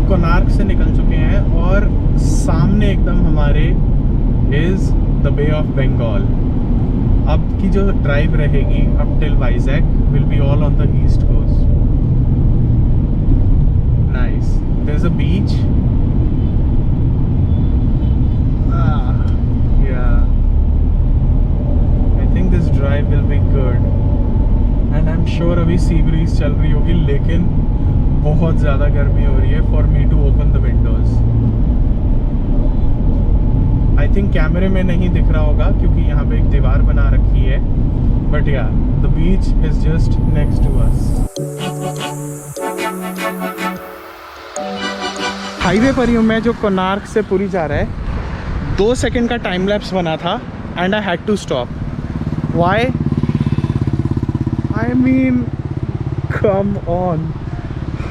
कोणार्क से निकल चुके हैं और सामने एकदम हमारे is the bay of Bengal. अब की जो ड्राइव रहेगी up till Vizag will be all on the east coast. Nice, there is a beach. I think this drive will be good and I am sure अभी सी ब्रीज चल रही होगी, लेकिन बहुत ज़्यादा गर्मी हो रही है for me to open the windows. I think कैमरे में नहीं दिख रहा होगा क्योंकि यहाँ पे एक दीवार बना रखी है, बट या the beach is just next to us. Highway पर हूँ मैं जो कोणार्क से पुरी जा रहा है। 2 सेकंड का टाइम लैप्स बना था and I had to stop. Why? I mean come on,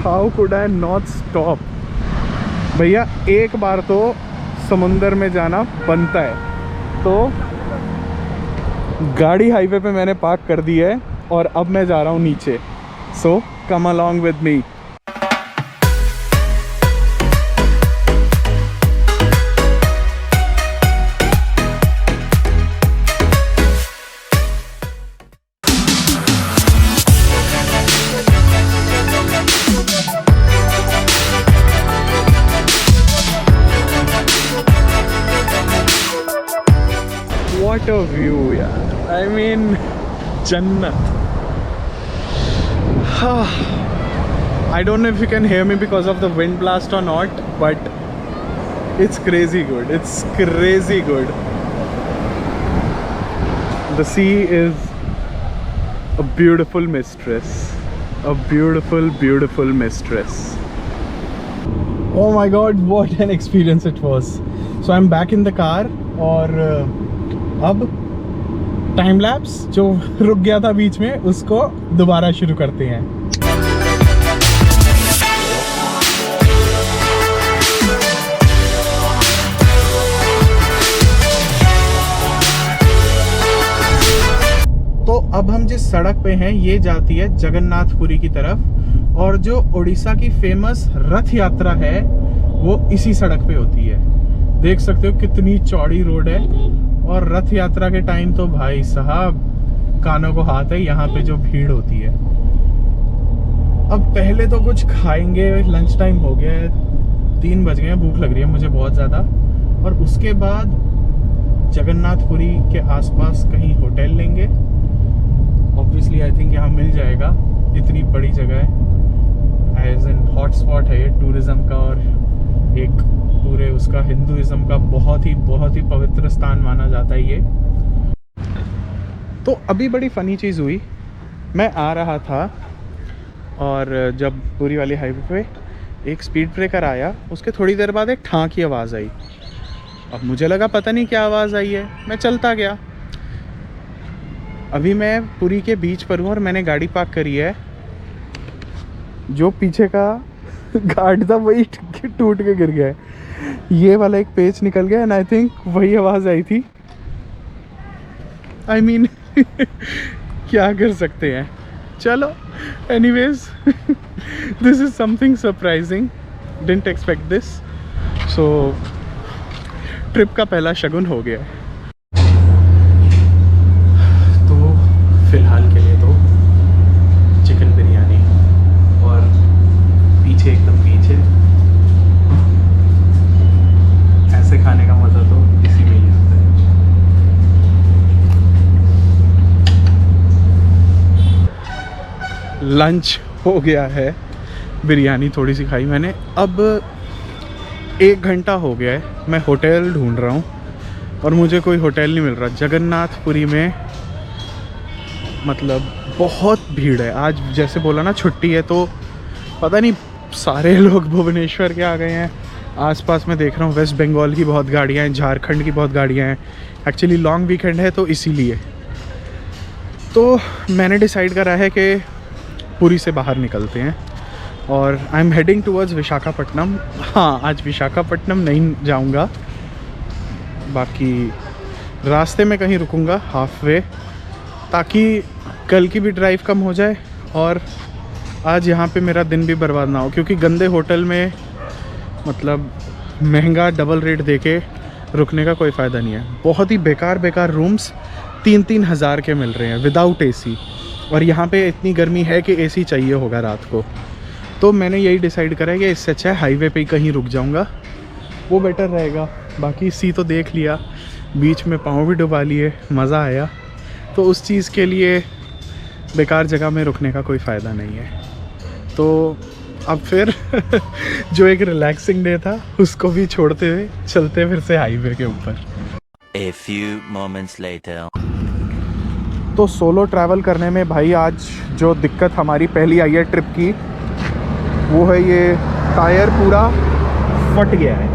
how could I not stop? भैया एक बार तो समुंदर में जाना बनता है। तो गाड़ी हाईवे पे मैंने पार्क कर दी है और अब मैं जा रहा हूँ नीचे। So come along with me. What a view, यार! I mean, जन्नत। I don't know if you can hear me because of the wind blast or not, but it's crazy good. It's crazy good. The sea is a beautiful mistress. A beautiful, beautiful mistress. Oh my God, what an experience it was. So I'm back in the car और अब time lapse जो रुक गया था बीच में उसको दोबारा शुरू करते हैं। तो अब हम जिस सड़क पे हैं ये जाती है जगन्नाथपुरी की तरफ, और जो उड़ीसा की फेमस रथ यात्रा है वो इसी सड़क पे होती है। देख सकते हो कितनी चौड़ी रोड है, और रथ यात्रा के टाइम तो भाई साहब कानों को हाथ है यहाँ पे जो भीड़ होती है। अब पहले तो कुछ खाएंगे, लंच टाइम हो गया है, 3 बज गए हैं, भूख लग रही है मुझे बहुत ज़्यादा। और उसके बाद जगन्नाथपुरी के आसपास कहीं होटल लेंगे। ऑब्वियसली आई थिंक यहाँ मिल जाएगा, इतनी बड़ी जगह है, एज एन हॉट स्पॉट है ये टूरिज़्म का, और एक पूरे उसका हिंदुइज्म का बहुत ही पवित्र स्थान माना जाता है ये। तो अभी बड़ी फ़नी चीज़ हुई, मैं आ रहा था और जब पूरी वाली हाईवे पे एक स्पीड ब्रेकर आया, उसके थोड़ी देर बाद एक ठां की आवाज़ आई। अब मुझे लगा पता नहीं क्या आवाज़ आई है, मैं चलता गया। अभी मैं पुरी के बीच पर हूँ और मैंने गाड़ी पार्क करी है। जो पीछे का गार्ड था वही टूट के गिर गया है, ये वाला एक पेच निकल गया, एंड आई थिंक वही आवाज़ आई थी। आई मीन क्या कर सकते हैं, चलो anyways this is something surprising, didn't expect this. So trip का पहला शगुन हो गया है। तो फिलहाल के लिए तो चिकन बिरयानी और पीछे एकदम पीछे, ऐसे खाने का मज़ा तो इसी में ही आता है। लंच हो गया है, बिरयानी थोड़ी सी खाई मैंने। अब 1 घंटा हो गया है, मैं होटल ढूंढ रहा हूँ और मुझे कोई होटल नहीं मिल रहा। जगन्नाथपुरी में मतलब बहुत भीड़ है। आज जैसे बोला ना छुट्टी है, तो पता नहीं सारे लोग भुवनेश्वर के आ गए हैं। आसपास मैं देख रहा हूँ वेस्ट बंगाल की बहुत गाड़ियाँ हैं, झारखंड की बहुत गाड़ियाँ हैं। एक्चुअली लॉन्ग वीकेंड है तो इसीलिए। तो मैंने डिसाइड करा है कि पुरी से बाहर निकलते हैं और I am heading towards Visakhapatnam. हाँ, आज विशाखापट्टनम नहीं जाऊँगा, बाकी रास्ते में कहीं रुकूँगा हाफ वे, ताकि कल की भी ड्राइव कम हो जाए और आज यहाँ पे मेरा दिन भी बर्बाद ना हो। क्योंकि गंदे होटल में मतलब महंगा डबल रेट देके रुकने का कोई फ़ायदा नहीं है। बहुत ही बेकार रूम्स 3-3 हज़ार के मिल रहे हैं विदाउट एसी, और यहाँ पे इतनी गर्मी है कि एसी चाहिए होगा रात को। तो मैंने यही डिसाइड करा है कि इससे अच्छा है हाईवे पे ही कहीं रुक जाऊँगा, वो बेटर रहेगा। बाकी सी तो देख लिया, बीच में पाँव भी डुबा लिए, मज़ा आया। तो उस चीज़ के लिए बेकार जगह में रुकने का कोई फ़ायदा नहीं है। तो अब फिर जो एक रिलैक्सिंग डे था उसको भी छोड़ते हुए चलते फिर से हाईवे के ऊपर। A few moments later. तो सोलो ट्रैवल करने में भाई आज जो दिक्कत हमारी पहली आई है ट्रिप की, वो है ये टायर पूरा फट गया है।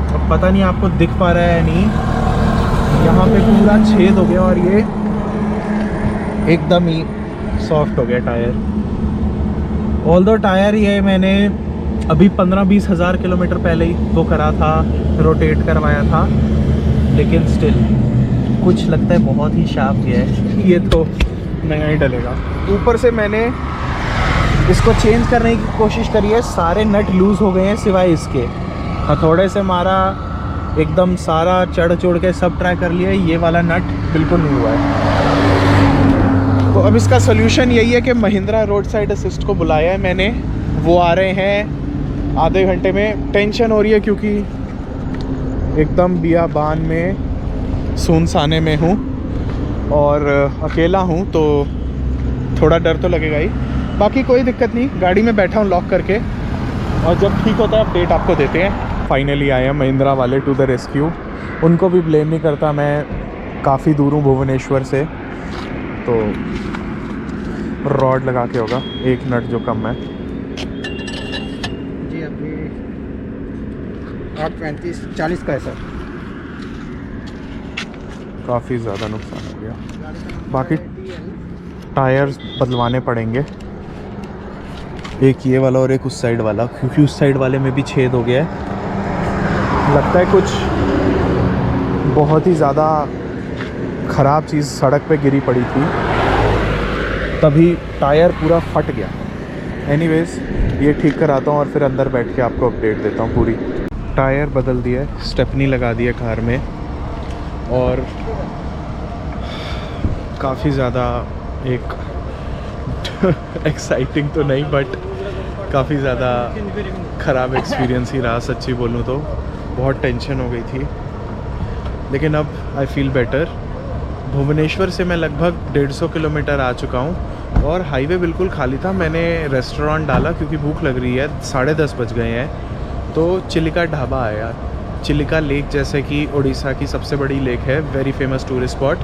अब पता नहीं आपको दिख पा रहा है या नहीं, यहाँ पे पूरा छेद हो गया और ये एकदम ही सॉफ्ट हो गया टायर। ऑल्दो टायर ये मैंने अभी 15-20 हज़ार किलोमीटर पहले ही वो करा था, रोटेट करवाया था, लेकिन स्टिल कुछ लगता है बहुत ही शार्प गया है। ये तो नया ही डलेगा। ऊपर से मैंने इसको चेंज करने की कोशिश करी है, सारे नट लूज़ हो गए हैं सिवाय इसके। हथौड़े से मारा, एकदम सारा चढ़ चढ़ के सब ट्राई कर लिया, ये वाला नट बिल्कुल नहीं हुआ है। तो अब इसका सोल्यूशन यही है कि महिंद्रा रोड साइड असिस्ट को बुलाया है मैंने, वो आ रहे हैं आधे घंटे में। टेंशन हो रही है क्योंकि एकदम बियाबान में सुनसाने में हूँ और अकेला हूँ, तो थोड़ा डर तो लगेगा ही। बाकी कोई दिक्कत नहीं, गाड़ी में बैठा हूँ लॉक करके, और जब ठीक होता है अपडेट आपको देते हैं। फाइनली आए हैं महिंद्रा वाले टू द रेस्क्यू। उनको भी ब्लेम नहीं करता, मैं काफ़ी दूर हूँ भुवनेश्वर से, तो रॉड लगा के होगा, एक नट जो कम है जी। अभी 8:35-40 का है सर। काफ़ी ज़्यादा नुकसान हो गया। बाकी टायर्स बदलवाने पड़ेंगे, एक ये वाला और एक उस साइड वाला, क्योंकि उस साइड वाले में भी छेद हो गया है। लगता है कुछ बहुत ही ज़्यादा ख़राब चीज़ सड़क पे गिरी पड़ी थी, तभी टायर पूरा फट गया। एनीवेज़ ये ठीक कराता हूँ और फिर अंदर बैठ के आपको अपडेट देता हूँ पूरी। टायर बदल दिया है, स्टेपनी लगा दिया कार में, और काफ़ी ज़्यादा एक एक्साइटिंग तो नहीं बट काफ़ी ज़्यादा ख़राब एक्सपीरियंस ही रहा, सच्ची बोलूँ तो। बहुत टेंशन हो गई थी, लेकिन अब आई फील बेटर। भुवनेश्वर से मैं लगभग 150 किलोमीटर आ चुका हूँ और हाईवे बिल्कुल खाली था। मैंने रेस्टोरेंट डाला क्योंकि भूख लग रही है, 10:30 बज गए हैं, तो चिलिका ढाबा आया। चिलिका लेक जैसे कि उड़ीसा की सबसे बड़ी लेक है, वेरी फेमस टूरिस्ट स्पॉट,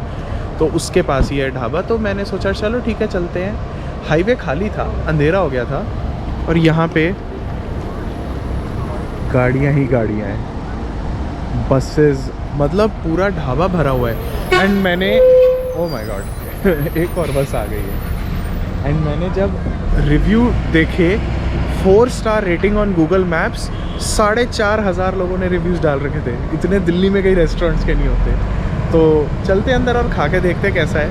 तो उसके पास ही है ढाबा। तो मैंने सोचा चलो ठीक है चलते हैं। हाईवे खाली था, अंधेरा हो गया था, और यहाँ पे गाड़ियाँ ही गाड़ियाँ हैं, बसेस, मतलब पूरा ढाबा भरा हुआ है। एंड मैंने ओ माय गॉड एक और बस आ गई है। एंड मैंने जब रिव्यू देखे, 4 star rating on Google maps, 4,500 लोगों ने रिव्यूज़ डाल रखे थे। इतने दिल्ली में कई रेस्टोरेंट्स के नहीं होते। तो चलते अंदर और खा के देखते कैसा है।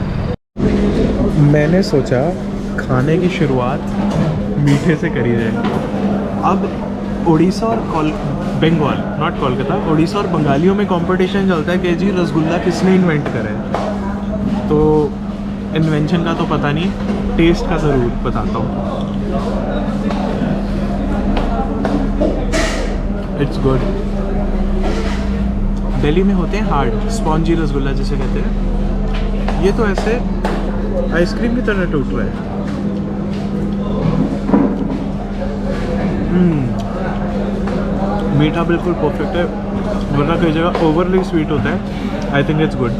मैंने सोचा खाने की शुरुआत मीठे से करी जाए। अब उड़ीसा और बंगाल, नॉट कोलकाता, उड़ीसा और बंगालियों में कंपटीशन चलता है कि जी रसगुल्ला किसने इन्वेंट करा है। तो इन्वेंशन का तो पता नहीं, टेस्ट का ज़रूर बताता हूँ। It's good. दिल्ली में होते हैं हार्ड स्पॉन्जी रसगुल्ला जिसे कहते हैं, ये तो ऐसे आइसक्रीम की तरह टूट रहा है। मीठा बिल्कुल परफेक्ट है, वरना कई जगह ओवरली स्वीट होता है। I think it's good.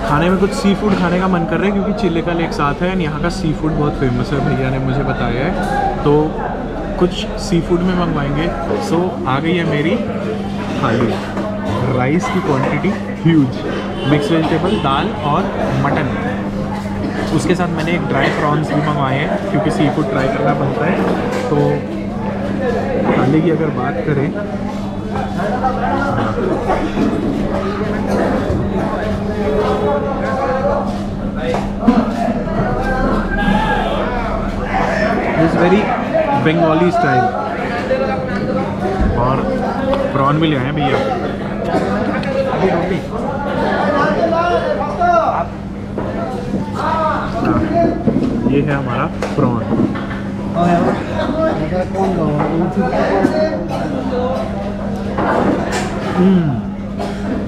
खाने में कुछ सी फूड खाने का मन कर रहा है क्योंकि चिलिका लेक साथ है, यहाँ का सी फूड बहुत फेमस है, भैया ने मुझे बताया है। तो कुछ सी फूड में मंगवाएंगे। सो आ गई है मेरी थाली। राइस की क्वांटिटी ह्यूज, मिक्स वेजिटेबल, दाल और मटन। उसके साथ मैंने एक ड्राई प्रॉन्स भी मंगवाए हैं क्योंकि सी फूड ट्राई करना बनता है। तो थाली की अगर बात करें, इट्स वेरी बंगाली स्टाइल। और प्रॉन भी ले आए भैया। ये है हमारा prawn.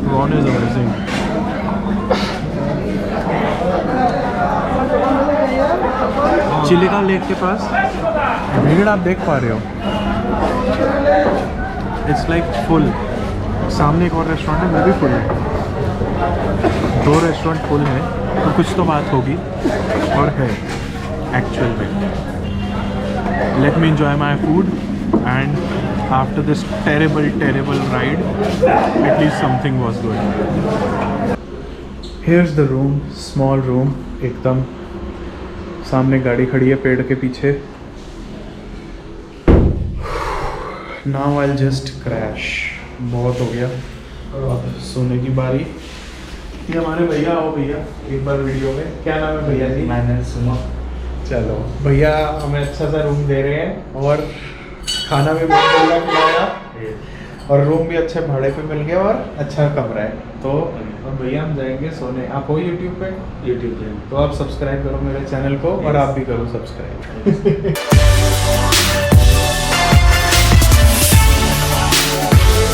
Prawn is amazing. Chilika lake के पास भीड़ आप देख पा रहे हो, इट्स लाइक फुल। सामने एक और रेस्टोरेंट है, वो भी फुल है। 2 रेस्टोरेंट फुल है, तो कुछ तो बात होगी और है एक्चुअल में। Let me enjoy my food and after this terrible ride at least something was good. Here's the room, small room, एकदम सामने गाड़ी खड़ी है पेड़ के पीछे। Now I'll just crash, बहुत हो गया, अब सोने की बारी। ये हमारे भैया, आओ भैया एक बार वीडियो में। क्या नाम है भैया जी? मैंने सुना। चलो भैया हमें अच्छा सा रूम दे रहे हैं और खाना भी बहुत बढ़िया खिलाया और रूम भी अच्छे भाड़े पे मिल गया और अच्छा कमरा है। तो अब भैया हम जाएंगे सोने। आप हो यूट्यूब पे? यूट्यूब पे तो आप सब्सक्राइब करो मेरे चैनल को और आप भी करो सब्सक्राइब।